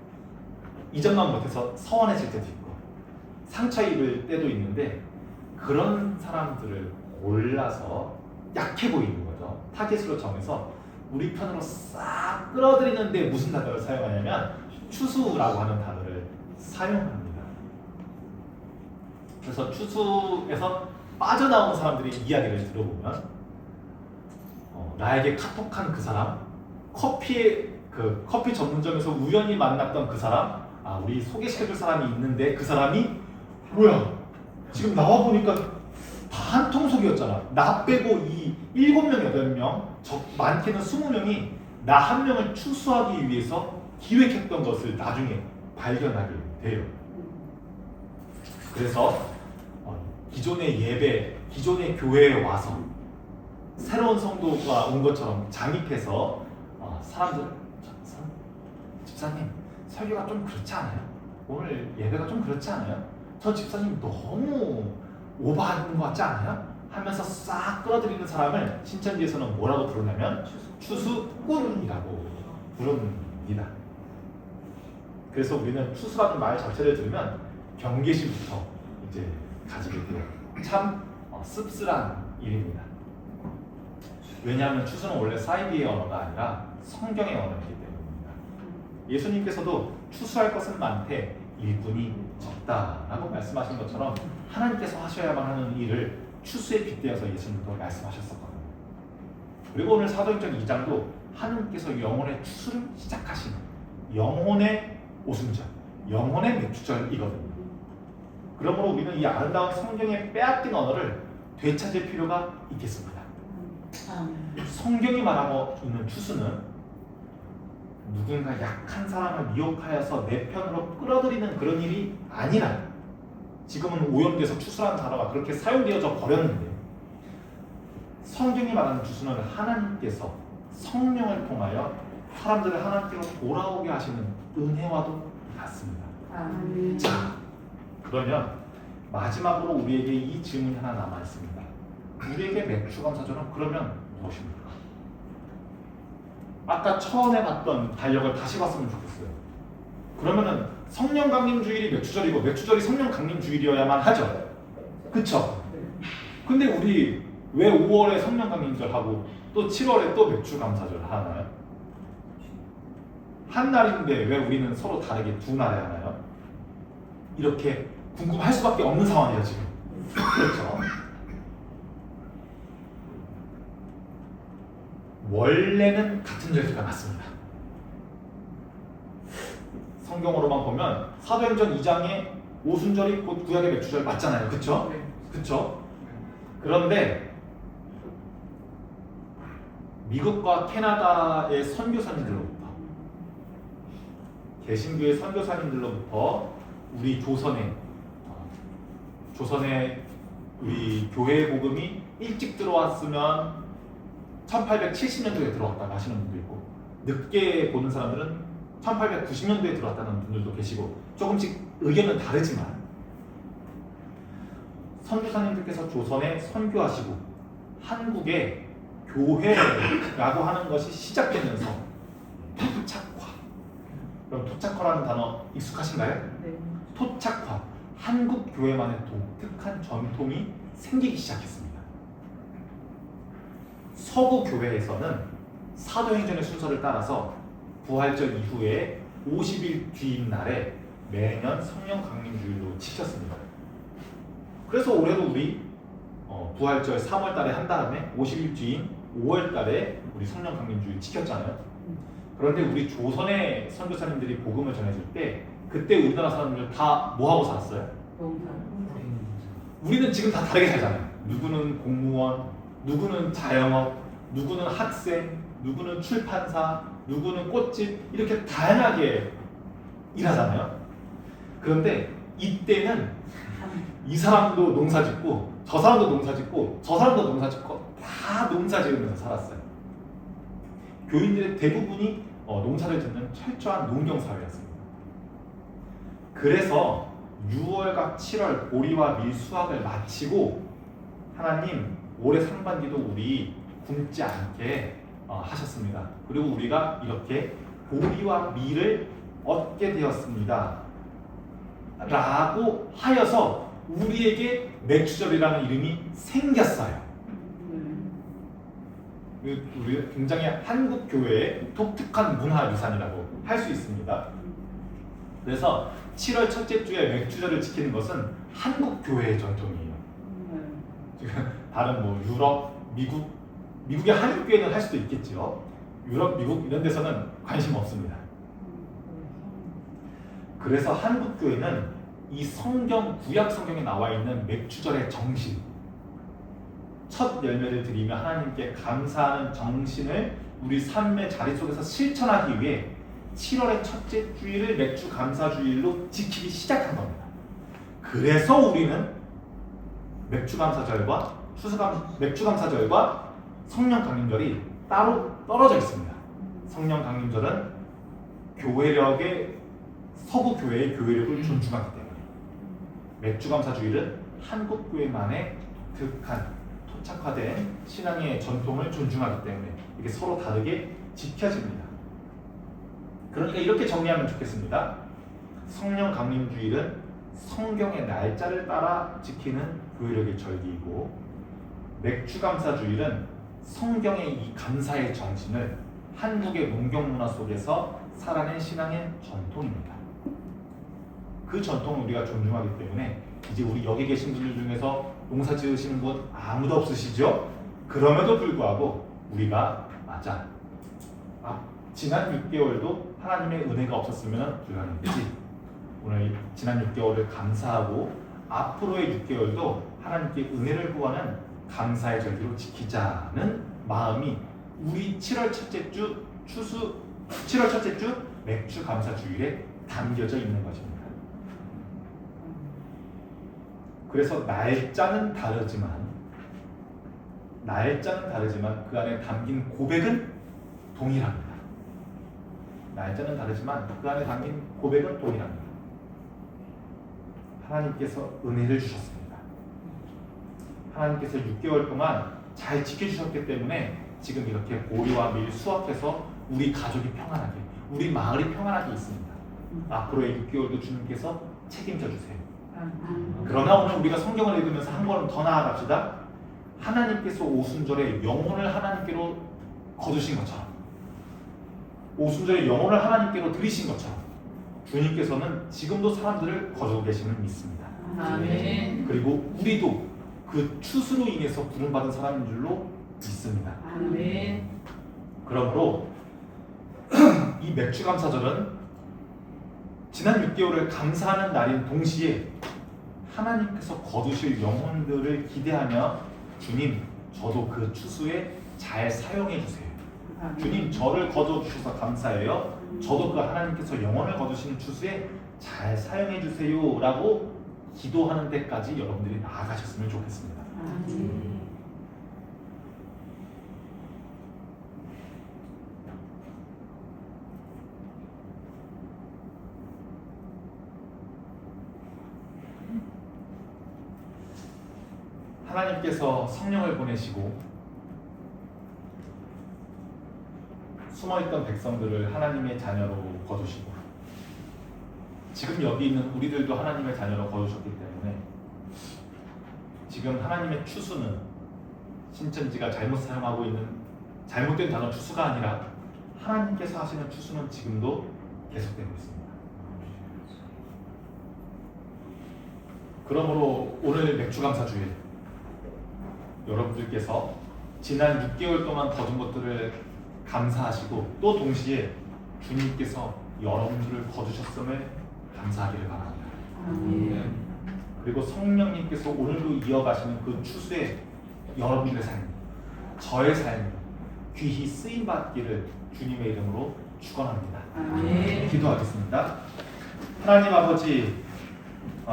이전만 못해서 서운해질 때도 있고, 상처 입을 때도 있는데, 그런 사람들을 골라서 약해 보이는 거죠. 타겟으로 정해서 우리 편으로 싹 끌어들이는데 무슨 단어를 사용하냐면 추수라고 하는 단어를 사용합니다. 그래서 추수에서 빠져나온 사람들의 이야기를 들어보면 나에게 카톡한 그 사람, 커피 전문점에서 우연히 만났던 그 사람, 우리 소개시켜줄 사람이 있는데 그 사람이 뭐야? 지금 나와 보니까 다 한 통속이었잖아. 나 빼고 이 7명, 8명, 많게는 20명이 나 한 명을 추수하기 위해서 기획했던 것을 나중에 발견하게 돼요. 그래서 기존의 예배, 기존의 교회에 와서 새로운 성도가 온 것처럼 잠입해서 사람들, 집사님 설교가 좀 그렇지 않아요? 오늘 예배가 좀 그렇지 않아요? 저 집사님 너무 오버하는 것 같지 않아요? 하면서 싹 끌어들이는 사람을 신천지에서는 뭐라고 부르냐면 추수꾼이라고 부릅니다. 그래서 우리는 추수라는 말 자체를 들으면 경계심부터 이제 가지게 돼요. 참 씁쓸한 일입니다. 왜냐하면 추수는 원래 사이비의 언어가 아니라 성경의 언어이기 때문입니다. 예수님께서도 추수할 것은 많되 일꾼이 적다라고 말씀하신 것처럼 하나님께서 하셔야만 하는 일을 추수에 빗대어서 예수님도 말씀하셨었거든요. 그리고 오늘 사도행전 2장도 하나님께서 영혼의 추수를 시작하시는 영혼의 오순절, 영혼의 맥주절이거든요. 그러므로 우리는 이 아름다운 성경에 빼앗긴 언어를 되찾을 필요가 있겠습니다. 성경이 말하고 있는 추수는 누군가 약한 사람을 미혹하여서 내 편으로 끌어들이는 그런 일이 아니라, 지금은 오염돼서 추수라는 단어가 그렇게 사용되어져 버렸는데, 성경이 말하는 추수는 하나님께서 성령을 통하여 사람들을 하나님께로 돌아오게 하시는 은혜와도 같습니다. 자, 그러면 마지막으로 우리에게 이 질문이 하나 남아 있습니다. 우리에게 맥주감사절은 그러면 무엇입니까? 아까 처음에 봤던 달력을 다시 봤으면 좋겠어요. 그러면은 성령 강림 주일이 맥주절이고 맥주절이 성령 강림 주일이어야만 하죠. 그쵸? 근데 우리 왜 5월에 성령 강림절 하고 또 7월에 또 맥주 감사절 하나요? 한 날인데 왜 우리는 서로 다르게 두 날에 하나요? 이렇게 궁금할 수밖에 없는 상황이에요 지금. 그렇죠? 원래는 같은 절기가 맞습니다. 성경으로만 보면 사도행전 2장에 오순절이 곧 구약의 맥주절 맞잖아요. 그쵸? 그쵸? 그런데 미국과 캐나다의 선교사님들로부터, 개신교의 선교사님들로부터 우리 조선에 우리 교회 복음이 일찍 들어왔으면 1870년도에 들어왔다고 하시는 분도 있고, 늦게 보는 사람들은 1890년도에 들어왔다는 분들도 계시고, 조금씩 의견은 다르지만 선교사님들께서 조선에 선교하시고 한국에 교회라고 하는 것이 시작되면서 토착화, 그럼 토착화라는 단어 익숙하신가요? 네. 토착화, 한국 교회만의 독특한 전통이 생기기 시작했습니다. 서구 교회에서는 사도행전의 순서를 따라서 부활절 이후에 50일 뒤인 날에 매년 성령 강림 주일로 지켰습니다. 그래서 올해도 우리 부활절 3월 달에 한 다음에 50일 뒤인 5월 달에 우리 성령 강림 주일 지켰잖아요. 그런데 우리 조선의 선교사님들이 복음을 전해줄 때 그때 우리나라 사람들 다 뭐하고 살았어요? 우리는 지금 다 다르게 살잖아요. 누구는 공무원, 누구는 자영업, 누구는 학생, 누구는 출판사, 누구는 꽃집, 이렇게 다양하게 일하잖아요. 그런데 이때는 이 사람도 농사 짓고 저 사람도 농사 짓고 저 사람도 농사 짓고 다 농사 지으면서 살았어요. 교인들의 대부분이 농사를 짓는 철저한 농경 사회였습니다. 그래서 6월과 7월 보리와 밀 수확을 마치고 하나님 올해 상반기도 우리 굶지 않게 하셨습니다. 그리고 우리가 이렇게 보리와 밀을 얻게 되었습니다. 라고 하여서 우리에게 맥주절이라는 이름이 생겼어요. 우리 굉장히 한국 교회의 독특한 문화 유산이라고 할 수 있습니다. 그래서 7월 첫째 주에 맥주절을 지키는 것은 한국 교회의 전통이에요. 지금 다른 뭐 유럽, 미국의 한국 교회는 할 수도 있겠죠. 유럽, 미국 이런 데서는 관심 없습니다. 그래서 한국 교회는 이 성경, 구약 성경에 나와 있는 맥주절의 정신, 첫 열매를 드리며 하나님께 감사하는 정신을 우리 삶의 자리 속에서 실천하기 위해 7월의 첫째 주일을 맥주 감사주일로 지키기 시작한 겁니다. 그래서 우리는 맥주 감사절과 맥주 감사절과 성령 강림절이 따로 떨어져 있습니다. 성령 강림절은 교회력의 서구 교회의 교회력을 존중하기 때문에, 맥주 감사주일은 한국 교회만의 독특한 토착화된 신앙의 전통을 존중하기 때문에 이게 서로 다르게 지켜집니다. 그러니까 이렇게 정리하면 좋겠습니다. 성령 강림주일은 성경의 날짜를 따라 지키는 교회력의 절기이고, 맥주 감사주일은 성경의 이 감사의 정신을 한국의 농경 문화 속에서 살아낸 신앙의 전통입니다. 그 전통을 우리가 존중하기 때문에 이제 우리 여기 계신 분들 중에서 농사 지으시는 분 아무도 없으시죠? 그럼에도 불구하고 우리가 맞아, 지난 6개월도 하나님의 은혜가 없었으면 불가능했지. 오늘 지난 6개월을 감사하고 앞으로의 6개월도 하나님께 은혜를 구하는 감사의 절기로 지키자는 마음이 우리 7월 첫째 주 7월 첫째 주 맥주 감사 주일에 담겨져 있는 것입니다. 그래서 날짜는 다르지만 그 안에 담긴 고백은 동일합니다. 날짜는 다르지만 그 안에 담긴 고백은 동일합니다. 하나님께서 은혜를 주셨습니다. 하나님께서 6개월 동안 잘 지켜주셨기 때문에 지금 이렇게 보리와 밀 수확해서 우리 가족이 평안하게, 우리 마을이 평안하게 있습니다. 앞으로의 6개월도 주님께서 책임져 주세요. 그러나 오늘 우리가 성경을 읽으면서 한 걸음 더 나아갑시다. 하나님께서 오순절에 영혼을 하나님께로 거두신 것처럼, 오순절에 영혼을 하나님께로 드리신 것처럼 주님께서는 지금도 사람들을 거두고 계심을 믿습니다. 아멘. 그리고 우리도 그 추수로 인해서 부름받은 사람인 줄로 믿습니다. 아멘. 그러므로 이 맥주감사절은 지난 6개월을 감사하는 날인 동시에 하나님께서 거두실 영혼들을 기대하며, 주님, 저도 그 추수에 잘 사용해 주세요. 주님, 저를 거두셔서 감사해요. 저도 그 하나님께서 영혼을 거두시는 추수에 잘 사용해 주세요 라고 기도하는 데까지 여러분들이 나아가셨으면 좋겠습니다. 아멘. 하나님께서 성령을 보내시고 숨어있던 백성들을 하나님의 자녀로 거두시고, 지금 여기 있는 우리들도 하나님의 자녀로 거두셨기 때문에 지금 하나님의 추수는 신천지가 잘못 사용하고 있는 잘못된 단어 추수가 아니라 하나님께서 하시는 추수는 지금도 계속되고 있습니다. 그러므로 오늘 맥주감사주일, 여러분들께서 지난 6개월 동안 거둔 것들을 감사하시고 또 동시에 주님께서 여러분들을 거두셨음을 감사하기를 바랍니다. 아멘. 그리고 성령님께서 오늘도 이어가시는 그 추수에 여러분들의 삶, 저의 삶이 귀히 쓰임받기를 주님의 이름으로 축원합니다. 아멘. 기도하겠습니다. 하나님 아버지,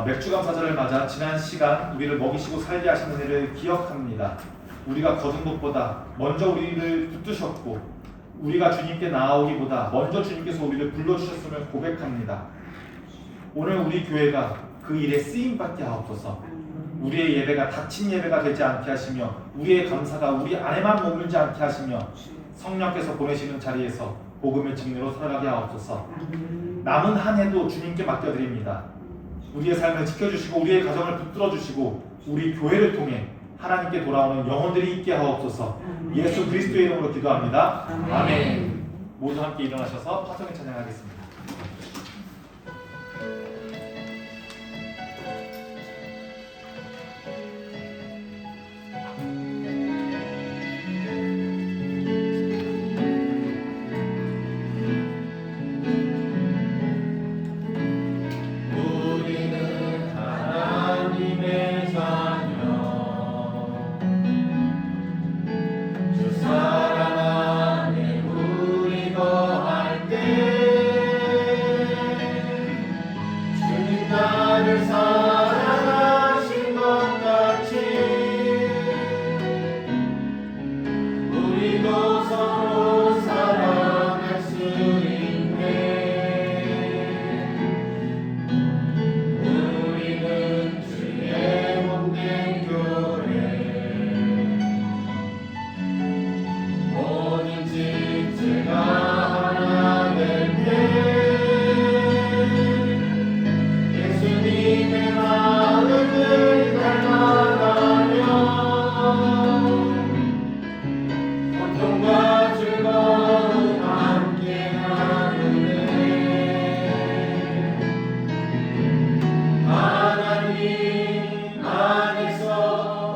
맥주 감사절을 맞아 지난 시간 우리를 먹이시고 살게 하신 은혜를 기억합니다. 우리가 거둔 것보다 먼저 우리를 붙드셨고 우리가 주님께 나아오기보다 먼저 주님께서 우리를 불러주셨음을 고백합니다. 오늘 우리 교회가 그 일에 쓰임받게 하옵소서. 우리의 예배가 닫힌 예배가 되지 않게 하시며 우리의 감사가 우리 안에만 머물지 않게 하시며 성령께서 보내시는 자리에서 복음의 증거로 살아가게 하옵소서. 남은 한 해도 주님께 맡겨드립니다. 우리의 삶을 지켜주시고 우리의 가정을 붙들어주시고 우리 교회를 통해 하나님께 돌아오는 영혼들이 있게 하옵소서. 예수 그리스도의 이름으로 기도합니다. 아멘. 모두 함께 일어나셔서 화성에 찬양하겠습니다. 우리는 하나님의 자녀 주 사랑 안에 우리 거할 때 주님 나를 사랑하신 것 같이 우리도 서로 사랑할 수 있네. 우리는 주의 몸된 교회 모든 집체가 하나 될 때 예수님의 마음을 닮아가며 고통과 즐거움 함께 나누네. 하나님 안에서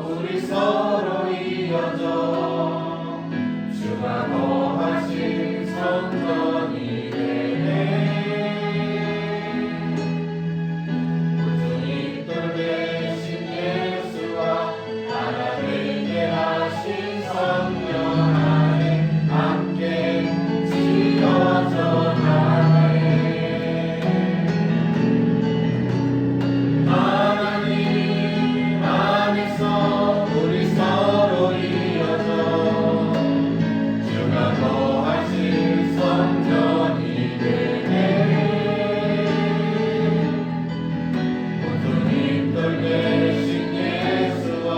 우리 서로 이어져 주가 거하신 성전이 되네. 우주의 돌 되신 예수와 하나 되게 하신 성령 안에 함께 지어져 가네. 하나님 안에서 우리 서로 이어져 주가 거하신 성전이 되네. 모든 입돌 되신 예수와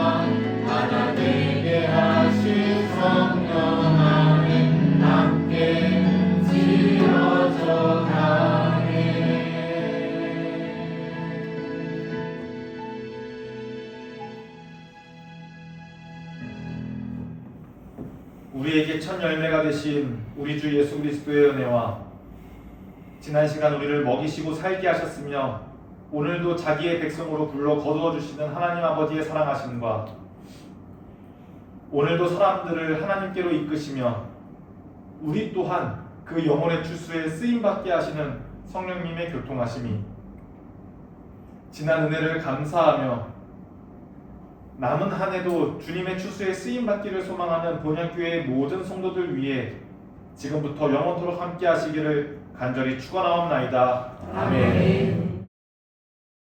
하나 되게 하신 성령 안에 함께 지어져 가네. 우리에게 첫 열매가 되신 우리 주 예수 그리스도의 은혜와 지난 시간 우리를 먹이시고 살게 하셨으며 오늘도 자기의 백성으로 불러 거두어 주시는 하나님 아버지의 사랑하심과 오늘도 사람들을 하나님께로 이끄시며 우리 또한 그 영혼의 추수에 쓰임받게 하시는 성령님의 교통하심이 지난 은혜를 감사하며 남은 한 해도 주님의 추수에 쓰임받기를 소망하는 본향교회의 모든 성도들 위해 지금부터 영원토록 함께 하시기를 간절히 축원하옵나이다. 아멘.